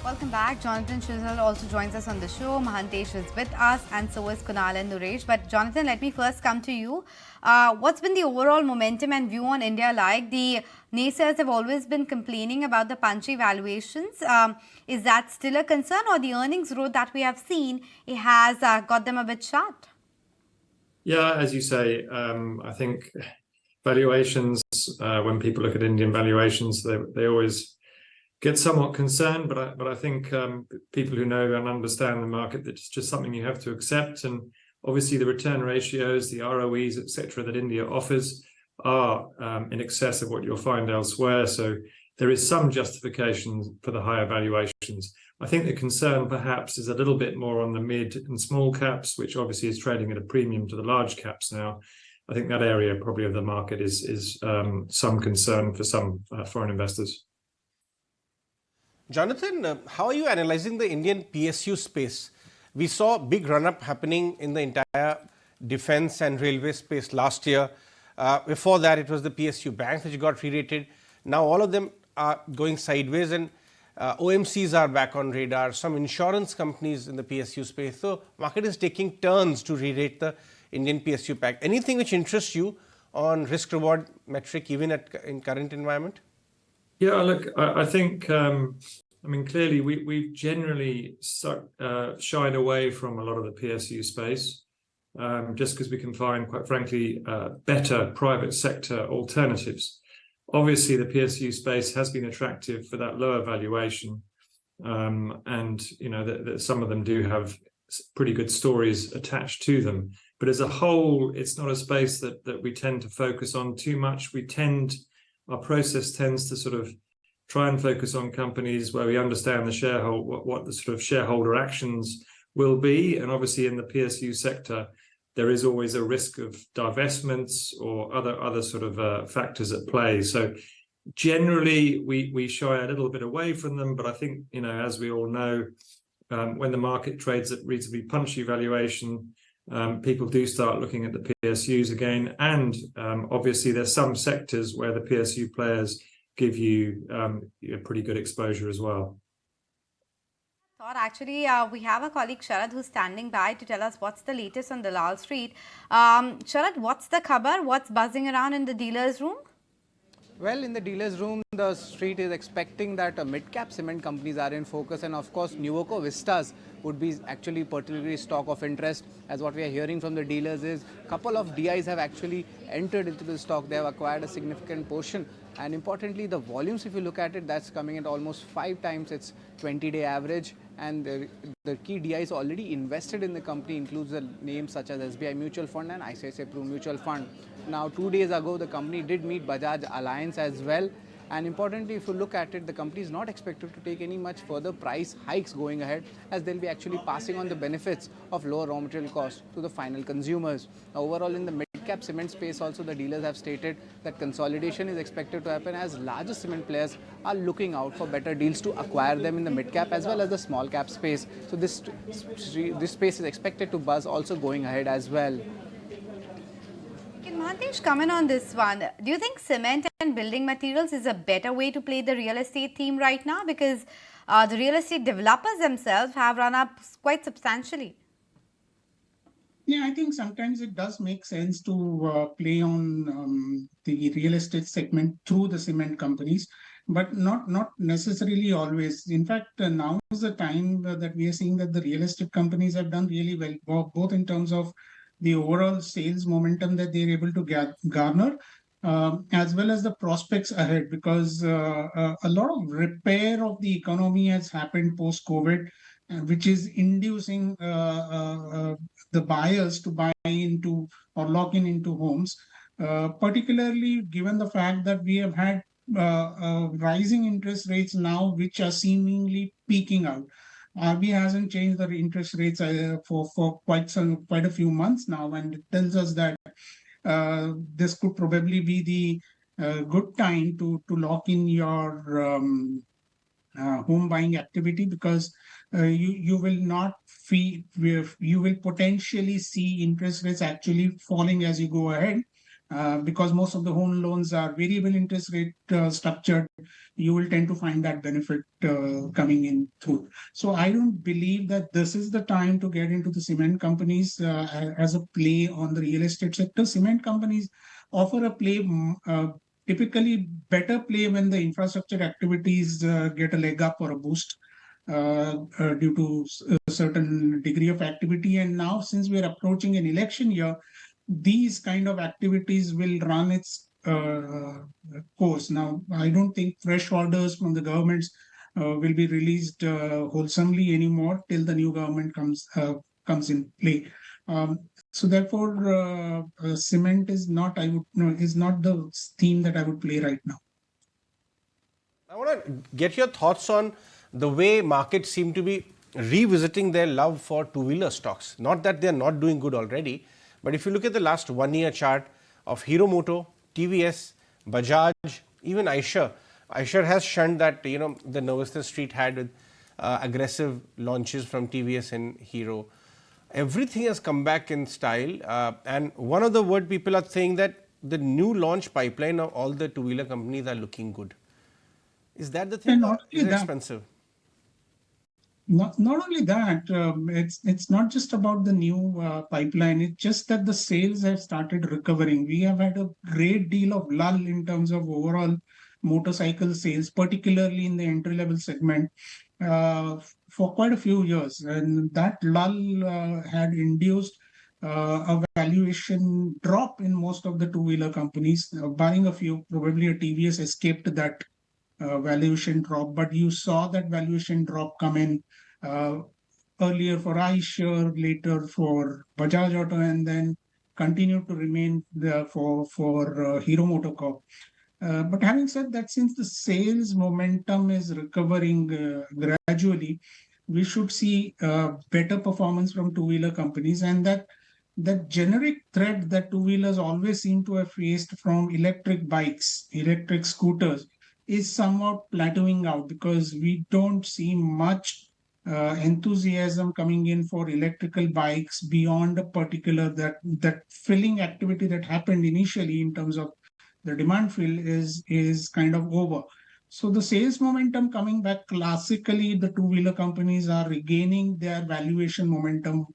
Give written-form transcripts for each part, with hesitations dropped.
Welcome back. Jonathan Schiessl also joins us on the show. Mahantesh is with us, and so is Kunal and Nuresh. But Jonathan, let me first come to you. What's been the overall momentum and view on India like? The naysayers have always been complaining about the punchy valuations. Is that still a concern, or the earnings growth that we have seen it has got them a bit shut? Yeah, as you say, I think valuations, when people look at Indian valuations, they always get somewhat concerned, but I think people who know and understand the market, that's just something you have to accept. And obviously the return ratios, the ROEs, etc., that India offers are in excess of what you'll find elsewhere. So there is some justification for the higher valuations. I think the concern perhaps is a little bit more on the mid and small caps, which obviously is trading at a premium to the large caps now. I think that area probably of the market is some concern for some foreign investors. Jonathan, how are you analyzing the Indian PSU space? We saw a big run-up happening in the entire defense and railway space last year. Before that, it was the PSU Bank which got re-rated. Now all of them are going sideways, and OMCs are back on radar. Some insurance companies in the PSU space. So market is taking turns to re-rate the Indian PSU pack. Anything which interests you on risk-reward metric, even in current environment? Yeah, look, I think, clearly we've generally shied away from a lot of the PSU space, just because we can find, quite frankly, better private sector alternatives. Obviously, the PSU space has been attractive for that lower valuation, and some of them do have pretty good stories attached to them. But as a whole, it's not a space that we tend to focus on too much. Our process tends to sort of try and focus on companies where we understand what the sort of shareholder actions will be. And obviously in the PSU sector, there is always a risk of divestments or other sort of factors at play. So generally, we shy a little bit away from them. But I think, as we all know, when the market trades at reasonably punchy valuation, people do start looking at the PSUs again. And obviously, there's some sectors where the PSU players give you a pretty good exposure as well. Actually, we have a colleague Sharad who's standing by to tell us what's the latest on Dalal Street. Sharad, what's the khabar? What's buzzing around in the dealer's room? Well, in the dealer's room, the street is expecting that mid-cap cement companies are in focus, and of course, Nuvoco Vistas would be actually particularly stock of interest. As what we are hearing from the dealers is, a couple of DIs have actually entered into the stock. They have acquired a significant portion. And importantly, the volumes, if you look at it, that's coming at almost 5 times its 20-day average. And the key DIs already invested in the company includes the names such as SBI Mutual Fund and ICICI Pru Mutual Fund. Now, 2 days ago, the company did meet Bajaj Alliance as well. And importantly, if you look at it, the company is not expected to take any much further price hikes going ahead, as they'll be actually passing on the benefits of lower raw material costs to the final consumers. Now, overall, in the mid-cap cement space also, the dealers have stated that consolidation is expected to happen as larger cement players are looking out for better deals to acquire them in the mid-cap as well as the small-cap space. So this space is expected to buzz also going ahead as well. Mahantesh, comment on this one. Do you think cement and building materials is a better way to play the real estate theme right now? Because the real estate developers themselves have run up quite substantially. Yeah, I think sometimes it does make sense to play on the real estate segment through the cement companies, but not necessarily always. In fact, now is the time that we are seeing that the real estate companies have done really well, both in terms of the overall sales momentum that they're able to garner, as well as the prospects ahead, because a lot of repair of the economy has happened post-COVID, which is inducing the buyers to buy into or lock into homes, particularly given the fact that we have had rising interest rates now, which are seemingly peaking out. RBI hasn't changed the interest rates for quite a few months now, and it tells us that this could probably be the good time to lock in your home buying activity, because you will potentially see interest rates actually falling as you go ahead, because most of the home loans are variable interest rate structured, you will tend to find that benefit coming in through. So I don't believe that this is the time to get into the cement companies as a play on the real estate sector. Cement companies offer a play, typically better play when the infrastructure activities get a leg up or a boost due to a certain degree of activity. And now, since we are approaching an election year, these kind of activities will run its course. Now, I don't think fresh orders from the governments will be released wholesomely anymore till the new government comes in play. So therefore, cement is not, I would no, is not the theme that I would play right now. I want to get your thoughts on the way markets seem to be revisiting their love for two-wheeler stocks. Not that they are not doing good already, but if you look at the last 1 year chart of Hero Moto, TVS, Bajaj, even Eicher has shunned that the nervousness Street had with aggressive launches from TVS and Hero. Everything has come back in style, and one of the word people are saying that the new launch pipeline of all the two-wheeler companies are looking good. Is that the thing, And or not is only it that, expensive? not only that, it's not just about the new pipeline. It's just that the sales have started recovering. We have had a great deal of lull in terms of overall motorcycle sales, particularly in the entry level segment, for quite a few years, and that lull had induced a valuation drop in most of the two-wheeler companies. Barring a few, probably a TVS escaped that valuation drop, but you saw that valuation drop come in uh, earlier for Eicher, later for Bajaj Auto, and then continued to remain there for Hero MotoCorp. But having said that, since the sales momentum is recovering gradually, we should see better performance from two-wheeler companies, and that generic threat that two-wheelers always seem to have faced from electric bikes, electric scooters, is somewhat plateauing out, because we don't see much enthusiasm coming in for electrical bikes beyond a particular that filling activity that happened initially in terms of the demand fill is kind of over. So the sales momentum coming back, classically the two-wheeler companies are regaining their valuation momentum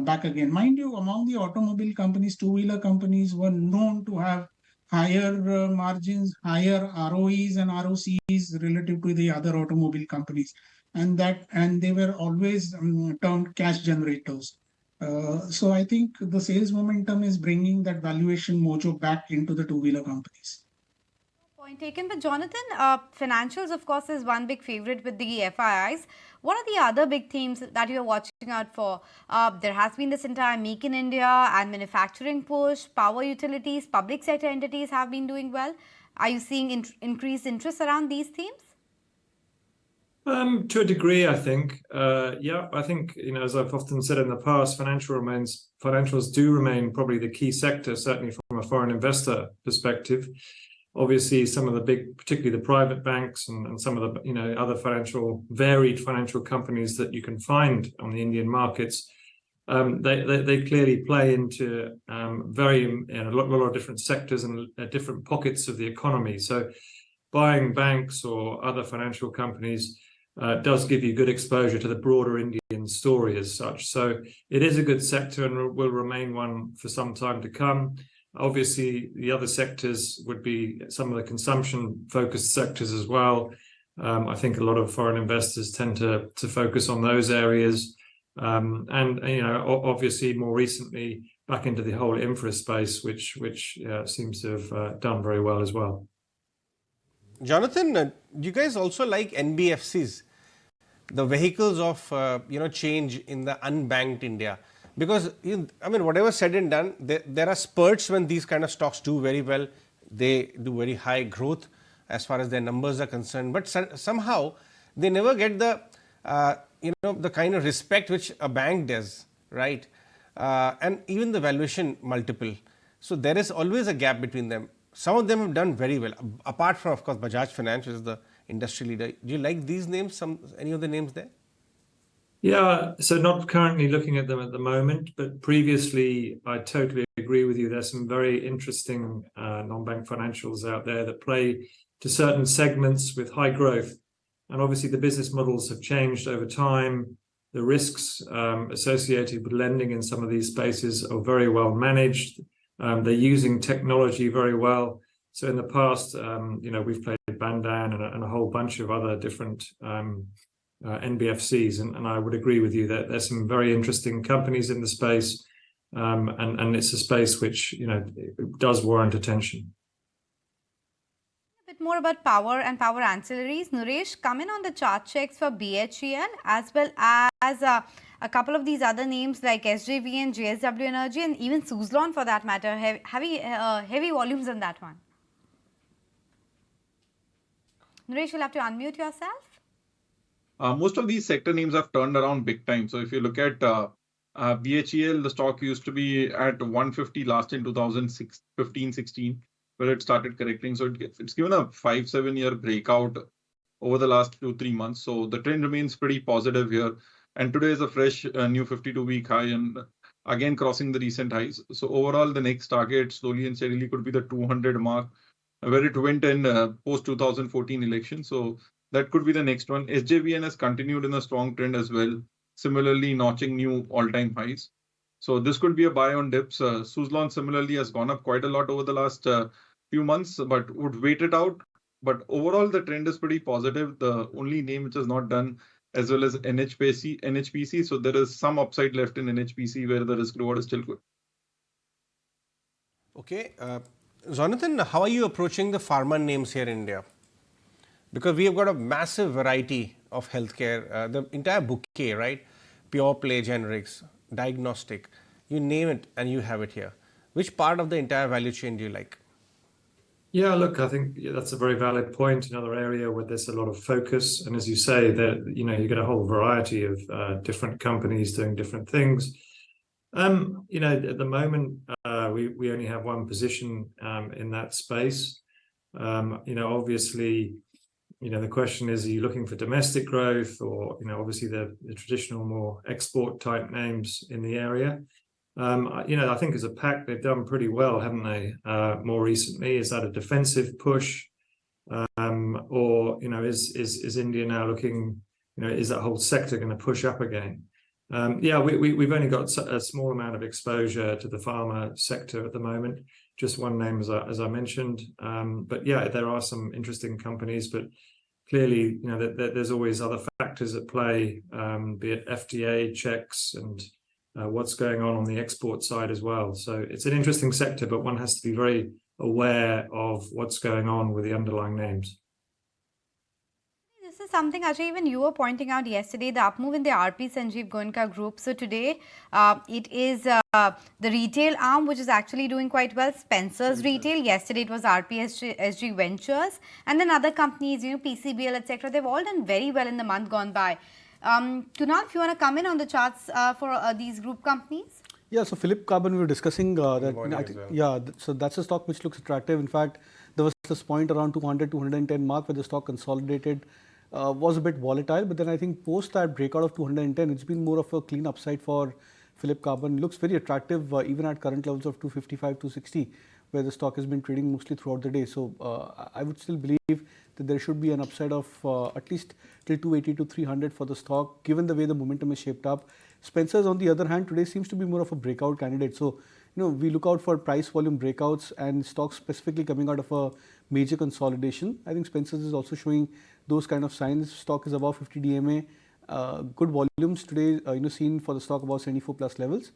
back again. Mind you, among the automobile companies, two-wheeler companies were known to have higher margins, higher ROEs and ROCs relative to the other automobile companies, and they were always termed cash generators. So I think the sales momentum is bringing that valuation mojo back into the two-wheeler companies. Point taken. But Jonathan, financials, of course, is one big favorite with the FIIs. What are the other big themes that you're watching out for? There has been this entire Make in India and manufacturing push, power utilities, public sector entities have been doing well. Are you seeing increased interest around these themes? To a degree, I think. Yeah, I think, as I've often said in the past, financials do remain probably the key sector, certainly from a foreign investor perspective. Obviously, some of the big, particularly the private banks and some of the other varied financial companies that you can find on the Indian markets, they clearly play into a lot of different sectors and different pockets of the economy. So buying banks or other financial companies does give you good exposure to the broader Indian story as such. So it is a good sector and will remain one for some time to come. Obviously, the other sectors would be some of the consumption-focused sectors as well. I think a lot of foreign investors tend to focus on those areas. And obviously, more recently, back into the whole infra space, which seems to have done very well as well. Jonathan, do you guys also like NBFCs, the vehicles of change in the unbanked India? Because whatever said and done, there are spurts when these kind of stocks do very well. They do very high growth as far as their numbers are concerned, but somehow they never get the the kind of respect which a bank does, right? And even the valuation multiple. So there is always a gap between them. Some of them have done very well, apart from, of course, Bajaj Finance, which is the industry leader. Do you like these names? Any of the names there? Yeah, so not currently looking at them at the moment, but previously I totally agree with you. There's some very interesting non-bank financials out there that play to certain segments with high growth. And obviously the business models have changed over time. The risks associated with lending in some of these spaces are very well managed. They're using technology very well. So in the past, we've played Bandan and a whole bunch of other different NBFCs, and I would agree with you that there's some very interesting companies in the space, and it's a space which does warrant attention. A bit more about power and power ancillaries. Naresh, come in on the chart checks for BHEL as well as a couple of these other names like SJVN, JSW Energy, and even Suzlon for that matter. Heavy volumes on that one. Naresh, you'll have to unmute yourself. Most of these sector names have turned around big time. So if you look at BHEL, the stock used to be at 150 last in 2015-16, where it started correcting. So it's given a 5-7 year breakout over the last 2-3 months. So the trend remains pretty positive here. And today is a fresh new 52-week high and again crossing the recent highs. So overall, the next target slowly and steadily could be the 200 mark, where it went in post 2014 election. So that could be the next one. SJVN has continued in a strong trend as well, similarly notching new all-time highs. So this could be a buy on dips. Suzlon similarly has gone up quite a lot over the last few months, but would wait it out. But overall, the trend is pretty positive. The only name which has not done as well as NHPC. So there is some upside left in NHPC where the risk reward is still good. Okay. Jonathan, how are you approaching the pharma names here in India? Because we have got a massive variety of healthcare, the entire bouquet, right? Pure play generics, diagnostic, you name it and you have it here. Which part of the entire value chain do you like? Yeah, look, I think that's a very valid point. Another area where there's a lot of focus, and as you say, that you get a whole variety of different companies doing different things. At the moment, we only have one position in that space. Obviously, the question is, are you looking for domestic growth or, obviously the traditional more export type names in the area? I think as a pack, they've done pretty well, haven't they, more recently? Is that a defensive push? Or, is India now looking, is that whole sector going to push up again? We've only got a small amount of exposure to the pharma sector at the moment. Just one name, as I mentioned. But yeah, there are some interesting companies, but clearly, there's always other factors at play, be it FDA checks and what's going on the export side as well. So it's an interesting sector, but one has to be very aware of what's going on with the underlying names. This is something, Ajay, even you were pointing out yesterday, the up move in the RP Sanjeev Goenka group. So today, it is the retail arm, which is actually doing quite well. Spencer's Retail. Yesterday, it was RPSG Ventures. And then other companies, PCBL, etc. They've all done very well in the month gone by. Kunal, if you want to come in on the charts for these group companies. Yeah, so Philip Carbon, we were discussing that. So that's a stock which looks attractive. In fact, there was this point around 200, 210 mark where the stock consolidated, was a bit volatile. But then I think post that breakout of 210, it's been more of a clean upside for Philip Carbon. Looks very attractive even at current levels of 255, 260, where the stock has been trading mostly throughout the day. So I would still believe that there should be an upside of at least till 280 to 300 for the stock, given the way the momentum is shaped up. Spencer's, on the other hand, today seems to be more of a breakout candidate. So, we look out for price volume breakouts and stocks specifically coming out of a major consolidation. I think Spencer's is also showing those kind of signs. Stock is above 50 DMA. Good volumes today, seen for the stock about 74 plus levels.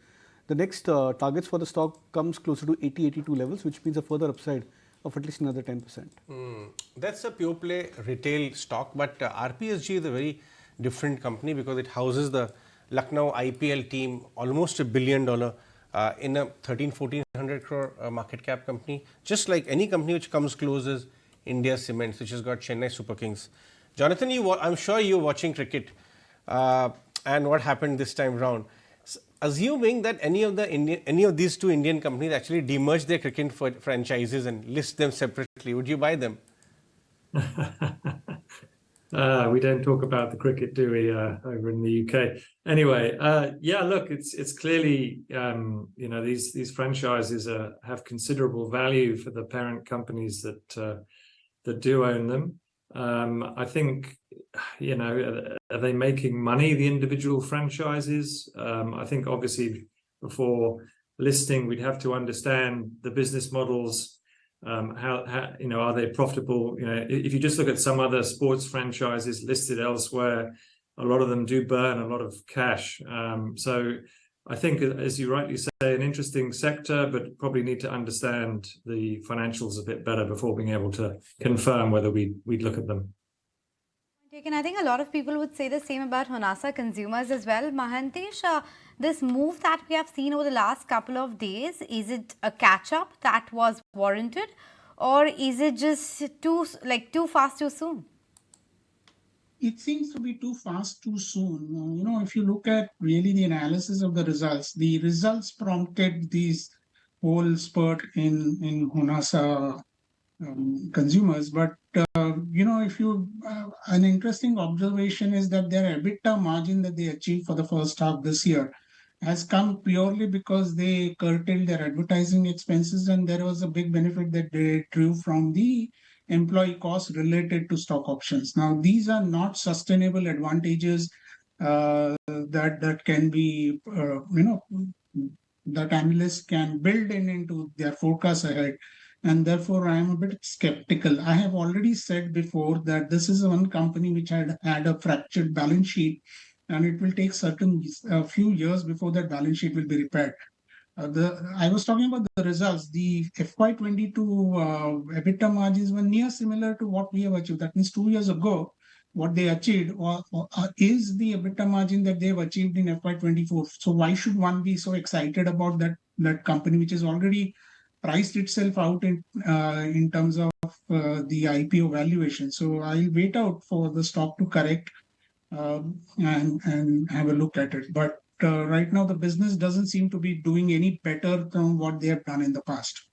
The next targets for the stock comes closer to 80, 82 levels, which means a further upside of at least another 10%. That's a pure play retail stock, but RPSG is a very different company because it houses the Lucknow IPL team, almost $1 billion in a 1,1400 crore market cap company. Just like any company which comes close is India Cements, which has got Chennai Super Kings. Jonathan, I'm sure you're watching cricket and what happened this time round. Assuming that any of these two Indian companies actually demerge their cricket franchises and list them separately, would you buy them? We don't talk about the cricket, do we, over in the UK? Anyway, yeah, look, it's clearly, these franchises have considerable value for the parent companies that do own them. I think, are they making money, the individual franchises? I think obviously before listing, we'd have to understand the business models. How are they profitable? If you just look at some other sports franchises listed elsewhere, a lot of them do burn a lot of cash. So I think, as you rightly say, an interesting sector, but probably need to understand the financials a bit better before being able to confirm whether we'd look at them. And I think a lot of people would say the same about Honasa Consumers as well. Mahantesh, this move that we have seen over the last couple of days, is it a catch-up that was warranted, or is it just too fast too soon? It seems to be too fast too soon. If you look at really the analysis of the results prompted these whole spurt in Honasa consumers. But an interesting observation is that their EBITDA margin that they achieved for the first half this year has come purely because they curtailed their advertising expenses, and there was a big benefit that they drew from the employee costs related to stock options. Now, these are not sustainable advantages that can be, that analysts can build into their forecast ahead. And therefore, I am a bit skeptical. I have already said before that this is one company which had a fractured balance sheet, and it will take a few years before that balance sheet will be repaired. I was talking about the results. The FY22 EBITDA margins were near similar to what we have achieved. That means 2 years ago, what they achieved is the EBITDA margin that they've achieved in FY24. So why should one be so excited about that company, which has already priced itself out in terms of the IPO valuation? So I'll wait out for the stock to correct and have a look at it. But right now, the business doesn't seem to be doing any better than what they have done in the past.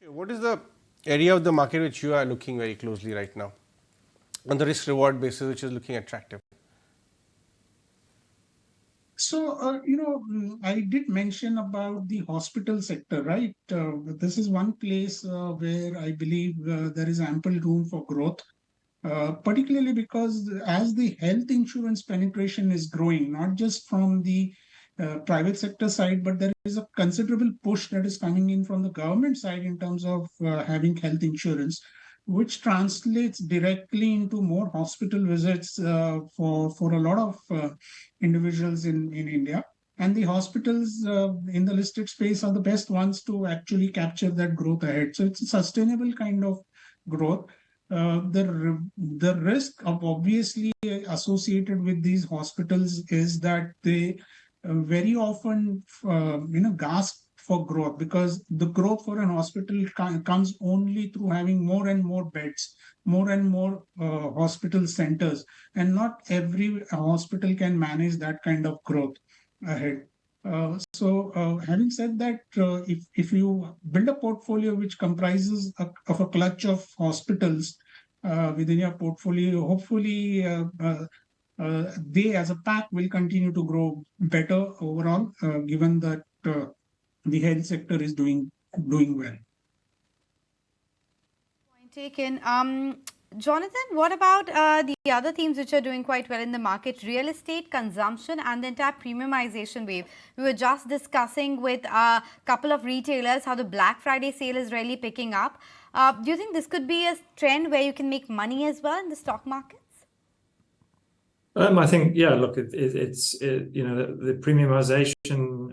What is the area of the market which you are looking very closely right now on the risk reward basis, which is looking attractive? So, I did mention about the hospital sector, right? This is one place where I believe there is ample room for growth. Particularly because as the health insurance penetration is growing, not just from the private sector side, but there is a considerable push that is coming in from the government side in terms of having health insurance, which translates directly into more hospital visits for a lot of individuals in India. And the hospitals in the listed space are the best ones to actually capture that growth ahead. So it's a sustainable kind of growth. The risk of obviously associated with these hospitals is that they very often gasp for growth, because the growth for an hospital comes only through having more and more beds, more and more hospital centers, and not every hospital can manage that kind of growth ahead. So having said that, if you build a portfolio which comprises of a clutch of hospitals within your portfolio, hopefully they as a pack will continue to grow better overall, given that the health sector is doing well. Point taken. Jonathan, what about the other themes which are doing quite well in the market? Real estate, consumption, and the entire premiumization wave. We were just discussing with a couple of retailers how the Black Friday sale is really picking up. Do you think this could be a trend where you can make money as well in the stock markets? I think, yeah, look, it's the premiumization and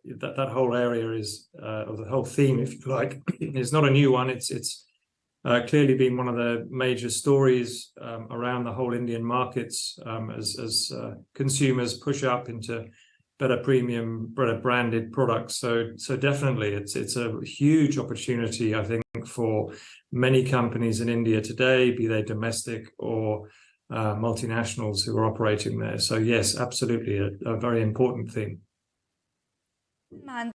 that whole area is, or the whole theme, if you like, is not a new one. It's clearly been one of the major stories around the whole Indian markets as consumers push up into better premium, better branded products. So definitely, it's a huge opportunity, I think, for many companies in India today, be they domestic or multinationals who are operating there. So yes, absolutely, a very important thing.